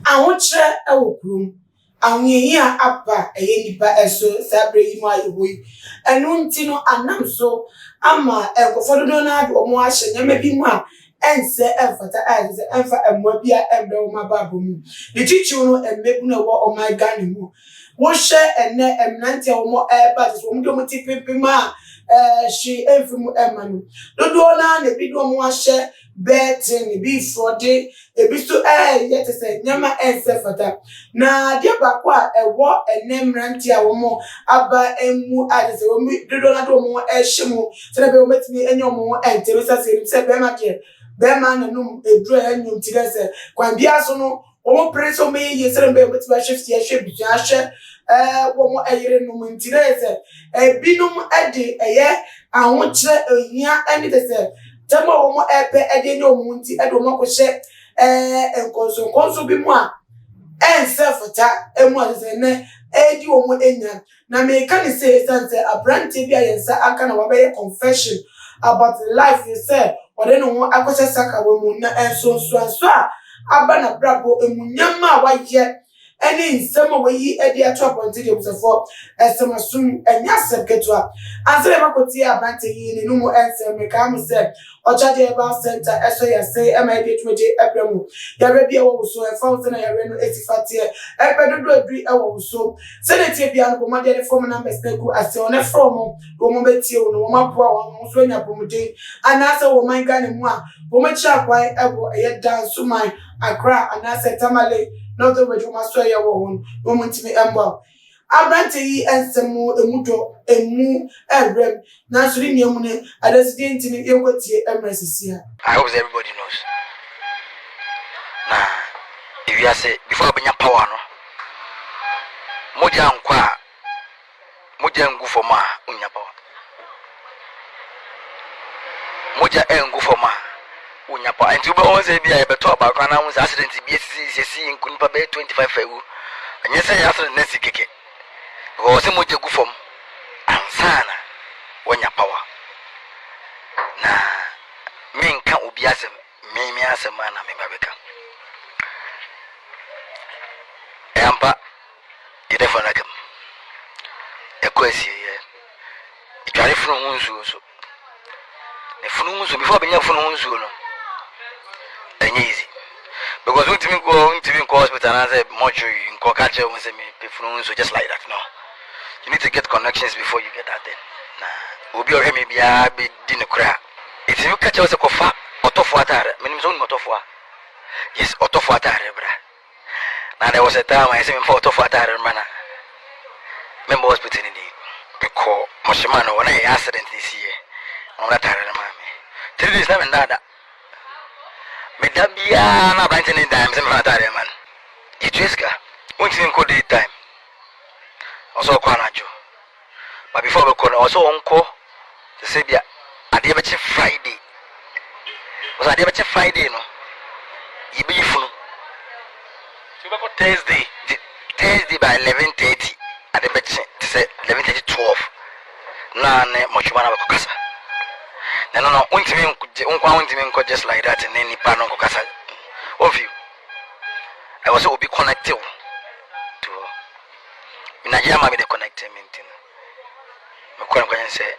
ahokyere ewo krom ahunyeyi apa nipa eso sabre yi mu ayehoyi enu nti no anam so ama enkofododo na ade omo ahye nyama bi mu a ense enfata ense enfa emwa bia embe wo mababo mu de chichiwo no emmebu na wo o my god mu wo hye enne emnante wo mo eba so mo de mo tipipima she enfimu emanu dodo na na bi do mo ahye betting bi fraude ebiso yete se nyama ense fata na dia bakwa ewo enemranti a wo mo aba emu adese wo dodo na do mo ehyimu se na be wo metimi enyo mo enteresa se be ma ke be ma na num edru enyum tirese kwan bia so no wo preso me yesere be metimi shift ye hwe bitu ahwe wo mo eyire num ntirese ebinum ade eye ahokyere ohia eni dese tama wo mo epe ede ne omunti ede wo makose enkonso bi mu a ensefota emu adese ne edi wo mo enya na me kan say sense abrante bi ayensa aka na wabe confession about life you say ode no ho akose Sakawa mu na enso a aba na brabo emunyama waye eni nsema wayi edi ato aponti de busefo esema sum enya seketwa ansere makoti abrante yi ne numu ensema ka mu say ochaje eba center eso ya say ema edi tumeje ebremu ya rebi e wo so e fa na ya re no etifate epedodo adri e wo so senete bia no bomade de form numbers na ku ase one from wo mo betie wo no wo mapoa wo so nya pomode anase wo man ga ne mu a wo ma cha kwai e wo e dance man akra anase tamale no the way ma so ya wo hon wo mo ntimi embo abrante yi ensemu emudo emu ebrem na suri ni emu ne adeside ntimi yekotie emresisia. I hope everybody knows. Nah, if you say before benya power no moja nkwa moja ngu for ma unya power moja engu for ma unya power and you be always say bia e beto about kana un accident bi esi nku nipa be 25 ewu anya say accident na sikeke go say moja gu form ansana wonya power na menka obi asem me asem na me babeka empa idefana kam ekwesi itware funu hunzu so ne funu hunzu before benya funu hunzu no enye easy because we go hospital and say mortuary nko kache we say me funu hunzu just like that. No, you need to get connections before you get that thing. Nah, obi o me bia be di ne kura if you catch us kofa otofo atare menim so ni otofo yes otofo atare bra. Now there was a time I said me for otofo atare mana member hospital ni because moshimano when I accident this year on that atare na me 3 days na me nada me dabia na branch ni time se me atare man itweska unti nko day time also kwa najo but before we call also onko to say bia ade be Friday was ade be Friday no yibi funu so we Thursday by 11:30 ade be say 11:30 12 na ne mochumana be kasa no untimi nko just like that and any pa no kasa of you I was be connected to Nigeria ma be the connected meeting me kwa say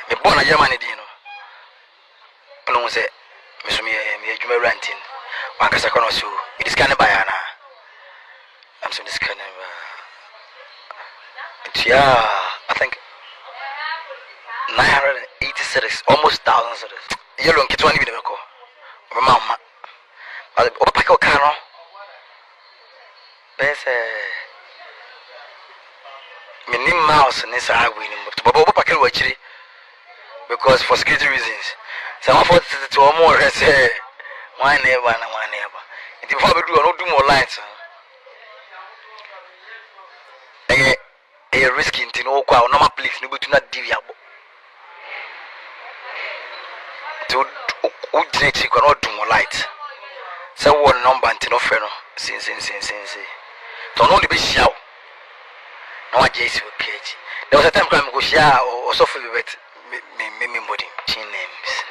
me born Nigeria ni di no no say me so me adwuma ranting wan kasa kono so it is kind of bayana I'm so this kind of yeah I think 986 almost 1,000 cities yellow and kitwani bi de ko mama o papa ko karo bese minim mouse ni sa agwe ni but o papa ko wachiri because for security reasons some of us to more say one never it before we do more lights a risky into no kwa normal place no be to not deviable to udrete ko no do more light so one number into no feno sin to no le be shaw no wa jesi okay there was a time come go share or so for bet me body chin names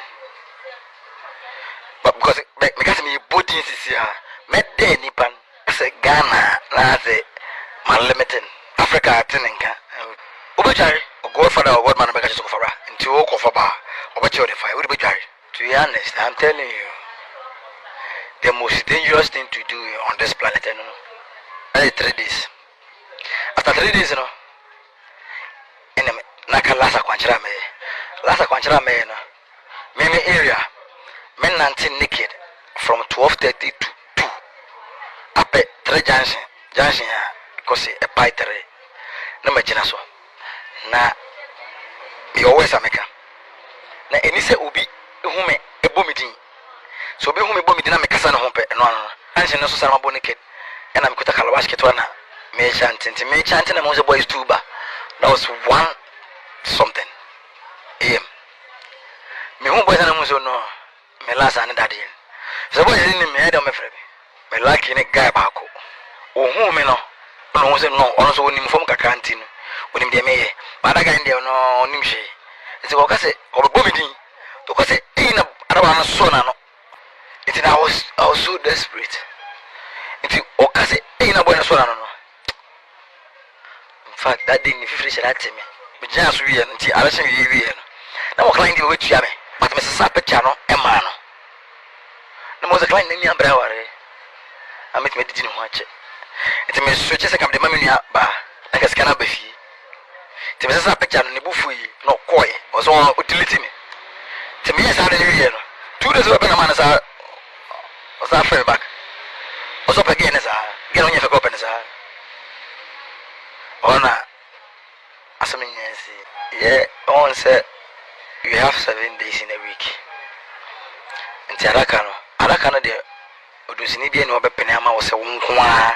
but because me got me body is here me dey nipan say Ghana, na say man limited. Africa tinenka. Ubejari, godfather or godman make us go for into walk for bar. Obecho the fire. Ubejari. To be honest, I'm telling you, the most dangerous thing to do on this planet, you know. 3 days. After 3 days, you know, in Naka Lasa Quanchara me, Mimi area, men 19 naked from 12:30 to 2. Up at 3 junction, because a pietery. No majinaso. Na, be always a maker. Na, any say ubi, whom a booming. So be whom a booming dynamic son of home, no, and she knows some bonnet. And I'm going to Kalawash Ketwana. Me chanting among the boys too, but that was one something. Me home boys and I no, me last and that in. So boys in me, I don't me friend. Me like in a guy back. Oh, who me no, no, also when him from Kakantin, when him de me, but I got in there no, Nimshi. It's a Wakase or a booming. Because it ain't a son. It's I was so desperate. It's Okase ain't a bonus one. In fact, that didn't finish that to me. But just we and I was saying, now climbing the way to Yame, but Mrs. Sapachano, and Mano. No more climbing any umbrella. I met me didn't watch it. It's a mess switches a come the mammy bar, like a scanner beefy. To Mrs. Sapachano, Nibufui, no koi, was all utility me. To me, I started here. 2 days open a man as I was that fair back. Was up again as I get on your open as I. Oh, no. As I mean, yeah, on said you have 7 days in a week. And Arakano, dear, Udusinibian or Penama was a wonkwa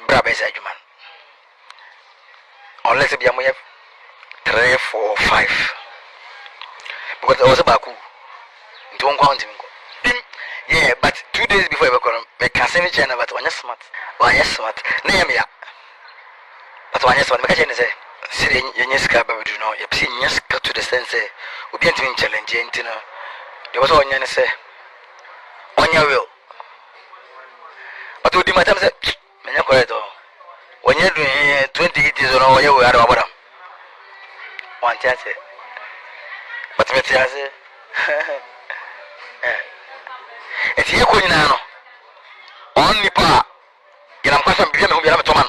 Brabes Ajuman. Unless it be a 3, 4, 5. Because I was a Baku. Don't count him. Yeah, but 2 days before I make a semi channel, but one is smart. One is smart. Name ya. But one is smart. Make a channel say, Siri, you scab, but you know, you see, yes, cut to the sense, we be entering challenge, you know. There was one you say, on your will. But would you madam say, when you're doing 28 years or you are about them. One chance. But me say, it's here going now. Only pa. You know, I'm going to be a man.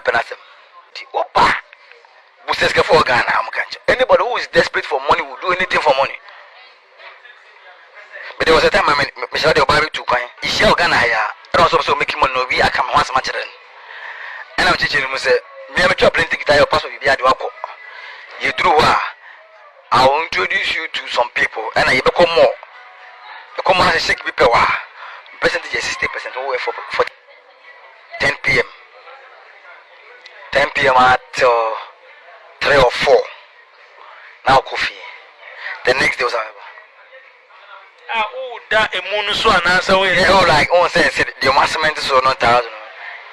Penasem. Opa. Buseska for Ghana. Anybody who is desperate for money will do anything for money. But there was a time I mean, Michelle de Obari to coin. Is she Ghana here? And also making money. We are coming once much. And I'm teaching him, say, me have a job plenty to your passport. You drew her. I will introduce you to some people, and I become more. Become as a sick people. Percentage is 60% over for 10 p.m. 10 p.m. until 3 or 4. Now coffee. The next day was however. Oh, that a moon so an answer. Yeah, like on said the massament is not 1,000.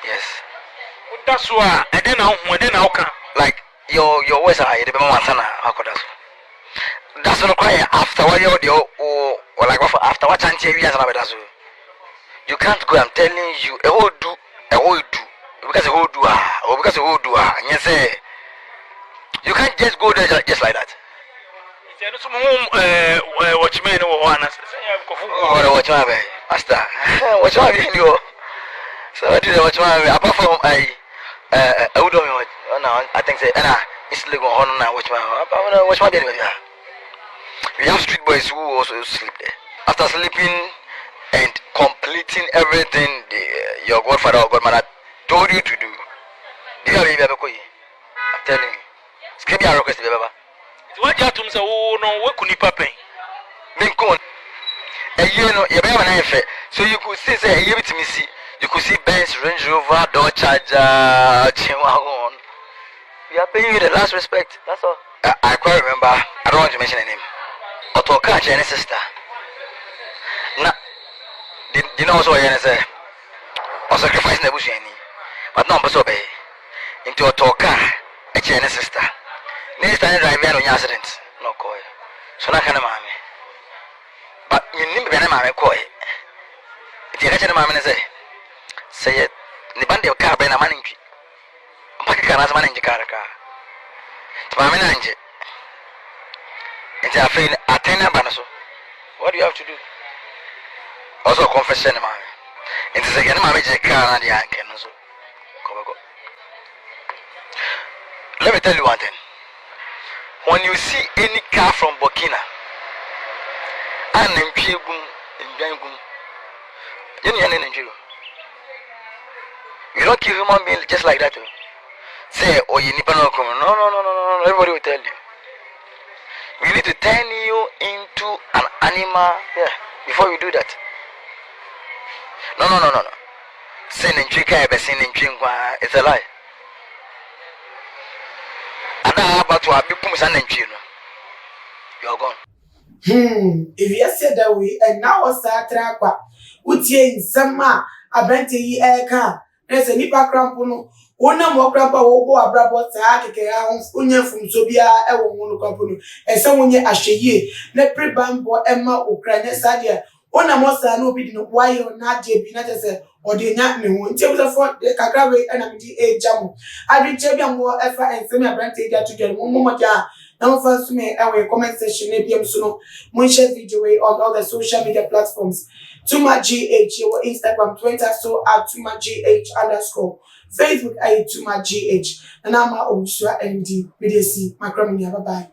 Yes. That's why I didn't know. Like your voice are the Mansana. How could that? That's not quite after what you're or like after what time years. You can't go. I'm telling you, a whole do. Because a whole do, or because a whole do, and you say, you can't just go there just like that. Watchman or one. Watchman, Master. Watchman, you. So I did watchman apart from I don't know. I think say, it's legal on now. Watchman, we have street boys who also sleep there. After sleeping and completing everything your godfather or godmother told you to do. Do you have a baby? I'm telling you. Skip your request, baby. What you have to say? Oh no, what could you pay? Minkon. You know, you have an affair. So you could see, say, you to me see. You could see Benz, Range Rover, Dodge Charger, Chihuahua. We are paying you the last respect. That's all. I quite remember. I don't want to mention a name. Otoka, Jenny's sister. Now, did you know what I say? Or sacrificing the bush, but no, but obey. Into Otoka, a Jenny's sister. Next time I ran on accident. No, coy. So, not kind of mammy. But nim be na ma me koe ti ga chene ma me ne say ni bande ka be na manenji mpaka kana sama manenji ka ti ma me na nje I feel attend so what do you have to do also confession ma it is again ma me je ka na dia anke no so go. Let me tell you one thing. When you see any car from Burkina and in Piegum, in Gangum, you don't kill human beings just like that. Say, oh, you need no, everybody will tell you. We need to turn you into an animal before you do that. No. Sin in Chika, sin in Chingwa, it's a lie. And now about to have become an engine. You're gone. If you said that way, and now what's that track? Would you in some abente ye air car? There's a nipa crampono. One more crampa or a brabo tag, unya from Sobia, a woman company, and someone ye a ye, let pre bambo Emma Ukraine Sadia. One more son will be no why you're not JB or the Nat me won't tell the fort the Kakawe and I'm the Jamu. I did Jabian more effort and semi abante to get one more. Now first me our comment section ABM Suno Munche video on all the social media platforms. Tuma GH your Instagram Twitter so at Tuma GH_ Facebook I Tuma GH and I'm a Oshua MD BDC Macrominia. Bye bye.